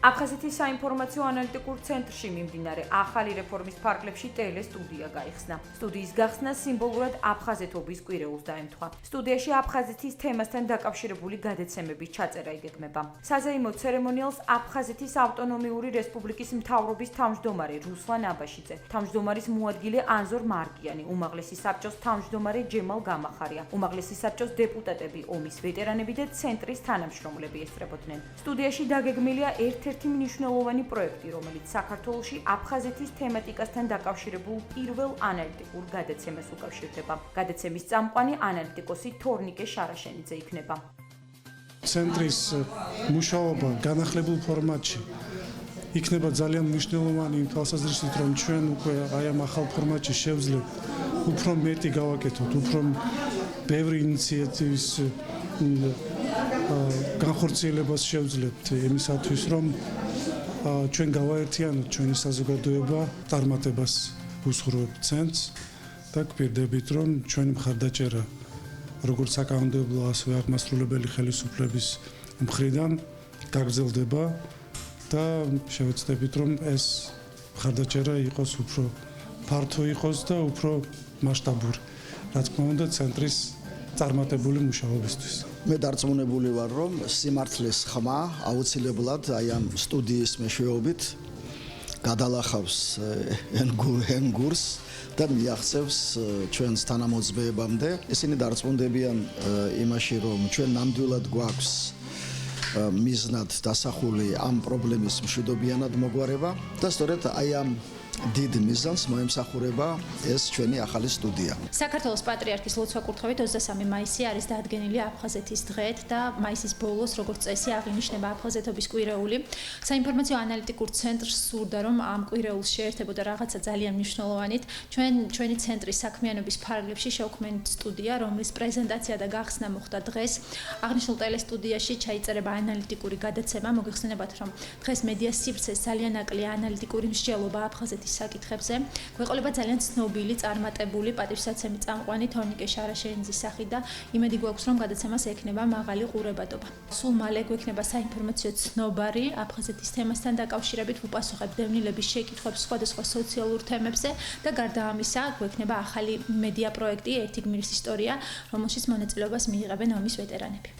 აფხაზეთის საინფორმაციო ანალიტიკურ ცენტრში მიმდინარე ახალი რეფორმის ფარგლებში ტელესტუდია გაიხსნა. სტუდიის გახსნა სიმბოლურად აფხაზეთობის კვირეულს დაემთხვა. სტუდიაში აფხაზეთის თემასთან დაკავშირებული გადაცემების ჩაწერა იგეგმება. საზეიმო ცერემონიალს აფხაზეთის ავტონომიური რესპუბლიკის მთავრობის თავმჯდომარე რუსლან აბაშიძე, თავმჯდომარის მოადგილე ანზორ მარკიანი, უმაღლესი საბჭოს თავმჯდომარე ჯემალ გამახარია, უმაღლესი საბჭოს დეპუტატები, ომის ვეტერანები და ცენტრის თანამშრომლები ესწრებოდნენ. სტუდიაში დაგეგმილია ერთ-ერთი მნიშვნელოვანი პროექტი, რომელიც საქართველოში აფხაზეთის თემატიკასთან დაკავშირებულ პირველ ანალიტიკურ გადაცემას უკავშირდება. გადაცემის წამყვანი ანალიტიკოსი თორნიკე შარაშენიძე იქნება. ცენტრის მუშაობა განახლებულ ფორმატში იქნება ძალიან მნიშვნელოვანი იმ თვალსაზრისით, რომ ჩვენ უკვე აი ამ ახალ ფორმატში შევძლებ უფრო მეტი გავაკეთოთ, უფრო ბევრი ინიციატივის განხორციელებას შევძლებთ იმისათვის, რომ ჩვენ გავაერთიანოთ ჩვენი საზოგადოება, წარმატებას უსურვებთ ცენტრს და გვპირდებით, რომ ჩვენი მხარდაჭერა როგორც საკანონმდებლო, ასევე აღმასრულებელი ხელისუფლების მხრიდან გაგრძელდება და შევეცდებით, რომ ეს მხარდაჭერა იყოს უფრო ფართო იყოს და უფრო მასშტაბური, რა თქმა უნდა, ცენტრის წარმატებული მუშაობისთვის. მე დარწმუნებული ვარ, რომ სიმართლის ხმა აუცილებლად აი ამ სტუდიის მეშვეობით გადალახავს ენგურს და მიაღწევს ჩვენს თანამოძღვრებამდე. ისინი დარწმუნდებიან იმაში, რომ ჩვენ ნამდვილად გვაქვს მიზნად დასახული ამ პრობლემის მშვიდობიანად მოგვარება და სწორედ აი ამ დიდ მიზანს მოემსახურება ეს ჩვენი ახალი სტუდია. საქართველოს პატრიარქის ლოცვა-კურთხევით 23 მაისი არის დადგენილი აფხაზეთის დღედ და მაისის ბოლოს, როგორც წესი, აღინიშნება აფხაზეთობის კვირეული. საინფორმაციო ანალიტიკურ ცენტრს სურდა, რომ ამ კვირეულს შეერთებოდა რაღაცა ძალიან მნიშვნელოვანით. ჩვენი ცენტრის საქმიანობის ფარგლებში შევქმნით სტუდია, რომლის პრეზენტაცია და გახსნა მოხდა დღეს. აღნიშნულ ტელესტუდიაში ჩაიწერება ანალიტიკური გადაცემა. მოგეხსენებათ, რომ დღეს მედია სივრცეს ძალიან ნაკლია ანალიტიკური მსჯელობა აფხაზეთის საკითხებზე. გვეყოლება ძალიან ცნობილი, წარმატებული პატივსაცემი წამყვანი თორნიკე შარაშენიძის სახით და იმედი გვაქვს, რომ გადაცემას ექნება მაღალი ყურებადობა. სულ მალე გვექნება საინფორმაციო ცნობარი აფხაზეთის თემასთან დაკავშირებით, უპასუხებთ დევნილების შეკითხვებს სხვადასხვა სოციალურ თემებზე და გარდა ამისა, გვექნება ახალი მედია პროექტი ერთი გმირის ისტორია, რომელშიც მონაწილეობას მიიღებენ ომის ვეტერანები.